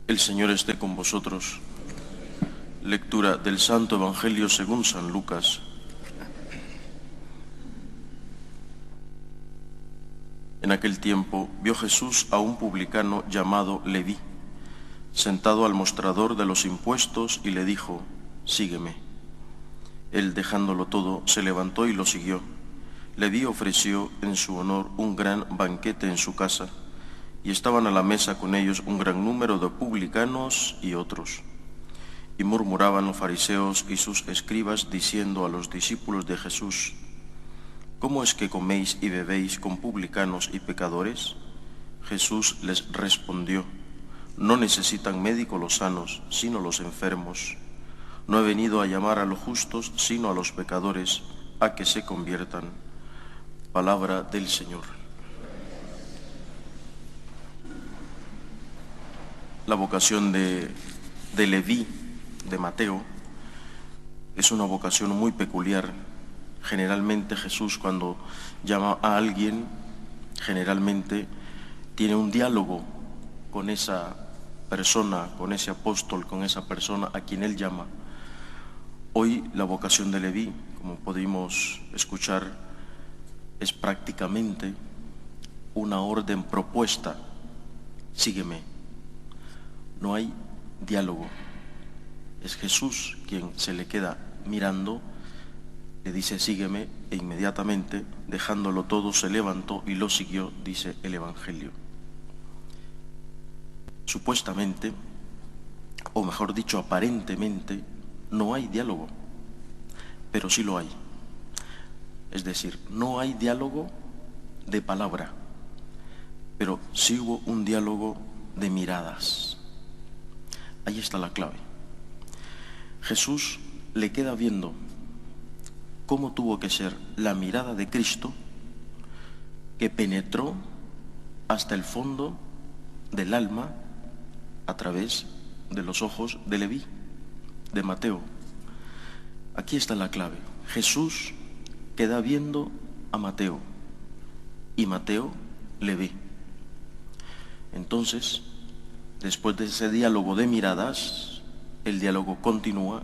El Señor esté con vosotros. Lectura del Santo Evangelio según San Lucas. En aquel tiempo vio Jesús a un publicano llamado Leví, sentado al mostrador de los impuestos, y le dijo: «Sígueme». Él, dejándolo todo, se levantó y lo siguió. Leví ofreció en su honor un gran banquete en su casa, y estaban a la mesa con ellos un gran número de publicanos y otros. Y murmuraban los fariseos y sus escribas, diciendo a los discípulos de Jesús: «¿Cómo es que coméis y bebéis con publicanos y pecadores?» Jesús les respondió: «No necesitan médico los sanos, sino los enfermos. No he venido a llamar a los justos, sino a los pecadores, a que se conviertan». Palabra del Señor. La vocación de Leví, de Mateo, es una vocación muy peculiar. Generalmente Jesús, cuando llama a alguien, generalmente tiene un diálogo con esa persona, con ese apóstol, con esa persona a quien él llama. Hoy la vocación de Leví, como pudimos escuchar, es prácticamente una orden propuesta: sígueme. No hay diálogo. Es Jesús quien se le queda mirando, le dice: sígueme, e inmediatamente, dejándolo todo, se levantó y lo siguió, dice el Evangelio. Supuestamente, o mejor dicho, aparentemente, no hay diálogo, pero sí lo hay. Es decir, no hay diálogo de palabra, pero sí hubo un diálogo de miradas. Ahí está la clave. Jesús le queda viendo cómo tuvo que ser la mirada de Cristo, que penetró hasta el fondo del alma a través de los ojos de Leví, de Mateo. Aquí está la clave. Jesús queda viendo a Mateo y Mateo le ve. Entonces, después de ese diálogo de miradas, el diálogo continúa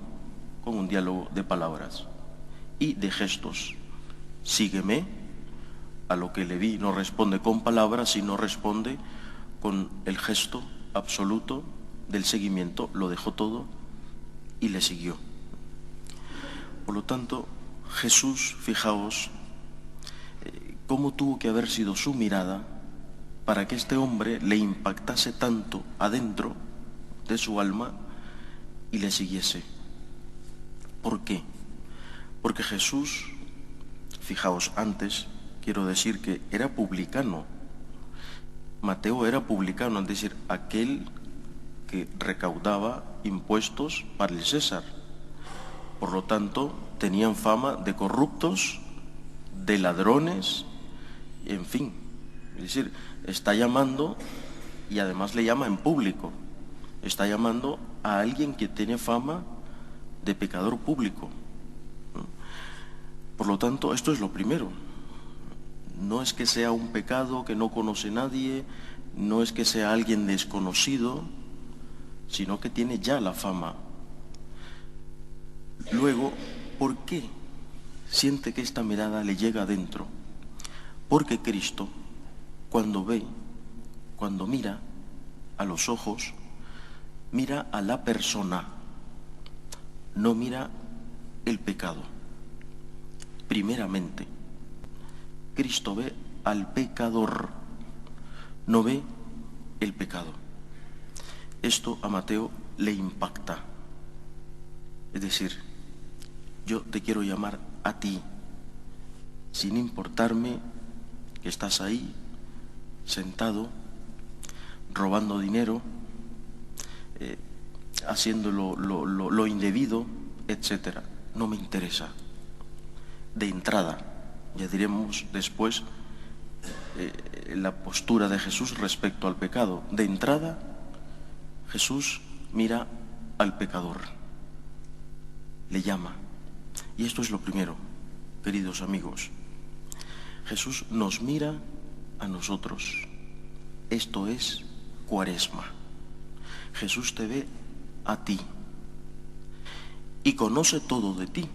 con un diálogo de palabras y de gestos. Sígueme, a lo que Leví no responde con palabras, sino responde con el gesto absoluto del seguimiento. Lo dejó todo y le siguió. Por lo tanto, Jesús, fijaos, cómo tuvo que haber sido su mirada para que este hombre le impactase tanto adentro de su alma y le siguiese. ¿Por qué? Porque Jesús, fijaos, antes quiero decir que era publicano. Mateo era publicano, es decir, aquel que recaudaba impuestos para el César. Por lo tanto, tenían fama de corruptos, de ladrones, en fin. Es decir, está llamando, y además le llama en público, está llamando a alguien que tiene fama de pecador público. Por lo tanto, esto es lo primero. No es que sea un pecado que no conoce nadie, no es que sea alguien desconocido, sino que tiene ya la fama. Luego, ¿por qué siente que esta mirada le llega adentro? Porque Cristo, cuando ve, cuando mira a los ojos, mira a la persona, no mira el pecado. Primeramente, Cristo ve al pecador, no ve el pecado. Esto a Mateo le impacta. Es decir, yo te quiero llamar a ti, sin importarme que estás ahí, sentado, robando dinero, haciendo lo indebido, etc. No me interesa. De entrada, ya diremos después la postura de Jesús respecto al pecado. De entrada, Jesús mira al pecador, le llama. Y esto es lo primero, queridos amigos. Jesús nos mira a nosotros. Esto es Cuaresma. Jesús te ve a ti y conoce todo de ti.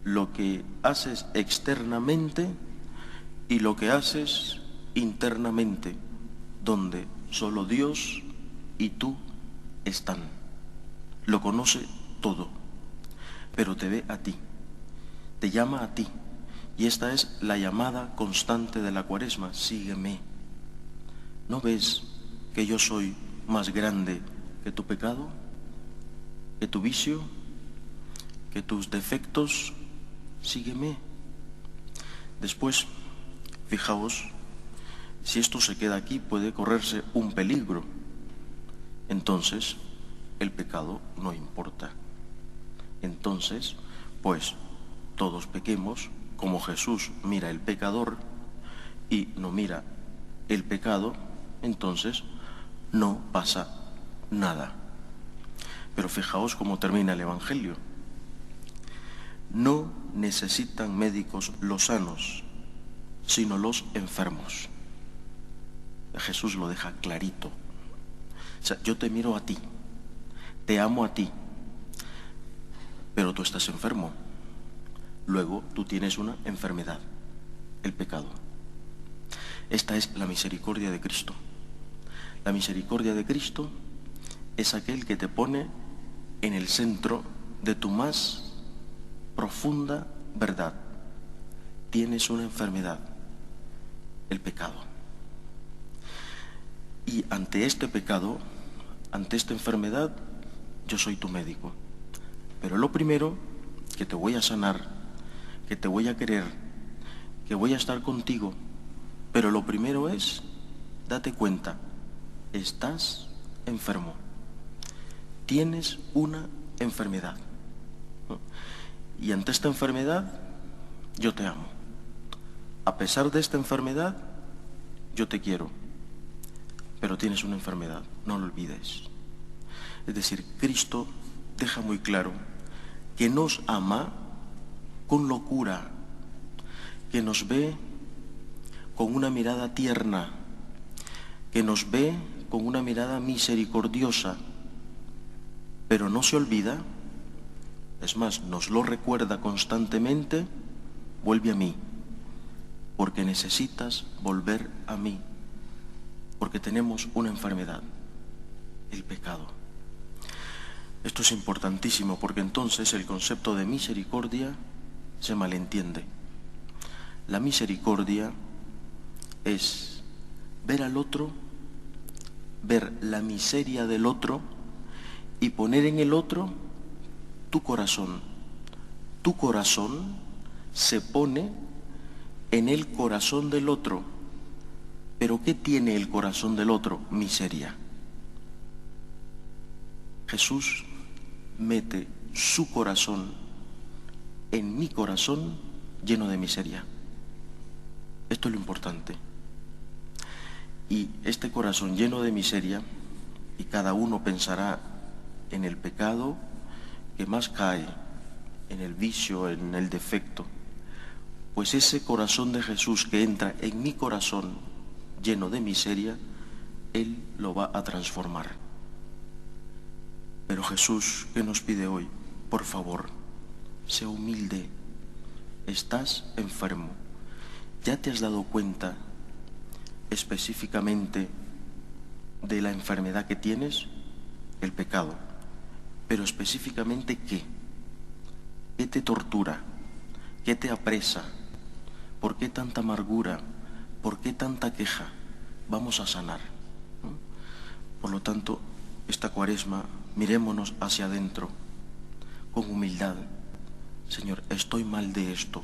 Lo que haces externamente y lo que haces internamente, donde solo Dios y tú están. Lo conoce todo, pero te ve a ti, te llama a ti. Y esta es la llamada constante de la Cuaresma: sígueme. ¿No ves que yo soy más grande que tu pecado, que tu vicio, que tus defectos? Sígueme. Después, fijaos, si esto se queda aquí puede correrse un peligro. Entonces, el pecado no importa. Entonces, pues, todos pequemos, como Jesús mira el pecador y no mira el pecado, entonces no pasa nada. Pero fijaos cómo termina el Evangelio. No necesitan médicos los sanos, sino los enfermos. Jesús lo deja clarito. O sea, yo te miro a ti, te amo a ti, pero tú estás enfermo. Luego tú tienes una enfermedad, el pecado. Esta es la misericordia de Cristo. La misericordia de Cristo es aquel que te pone en el centro de tu más profunda verdad. Tienes una enfermedad, el pecado. Y ante este pecado, ante esta enfermedad, yo soy tu médico. Pero lo primero, que te voy a sanar, que te voy a querer, que voy a estar contigo. Pero lo primero es, date cuenta, estás enfermo. Tienes una enfermedad. Y ante esta enfermedad, yo te amo. A pesar de esta enfermedad, yo te quiero. Pero tienes una enfermedad, no lo olvides. Es decir, Cristo deja muy claro que nos ama con locura, que nos ve con una mirada tierna, que nos ve con una mirada misericordiosa, pero no se olvida, es más, nos lo recuerda constantemente: vuelve a mí, porque necesitas volver a mí, porque tenemos una enfermedad, el pecado. Esto es importantísimo, porque entonces el concepto de misericordia se malentiende. La misericordia es ver al otro, ver la miseria del otro y poner en el otro tu corazón. Tu corazón se pone en el corazón del otro. ¿Pero qué tiene el corazón del otro? Miseria. Jesús mete su corazón en mi corazón lleno de miseria. Esto es lo importante. Y este corazón lleno de miseria, y cada uno pensará en el pecado que más cae, en el vicio, en el defecto, pues ese corazón de Jesús que entra en mi corazón lleno de miseria, Él lo va a transformar. Pero Jesús, ¿qué nos pide hoy? Por favor, sé humilde. Estás enfermo. ¿Ya te has dado cuenta específicamente de la enfermedad que tienes? El pecado. Pero específicamente, ¿qué? ¿Qué te tortura? ¿Qué te apresa? ¿Por qué tanta amargura? ¿Por qué tanta queja? Vamos a sanar, ¿no? Por lo tanto, esta Cuaresma, mirémonos hacia adentro con humildad. Señor, estoy mal de esto,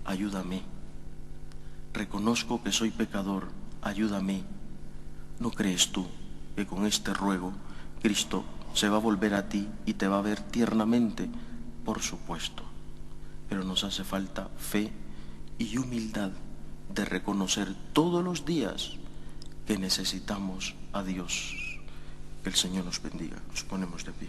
ayúdame. Reconozco que soy pecador, ayúdame. ¿No crees tú que con este ruego Cristo se va a volver a ti y te va a ver tiernamente? Por supuesto, pero nos hace falta fe y humildad de reconocer todos los días que necesitamos a Dios. Que el Señor nos bendiga. Nos ponemos de pie.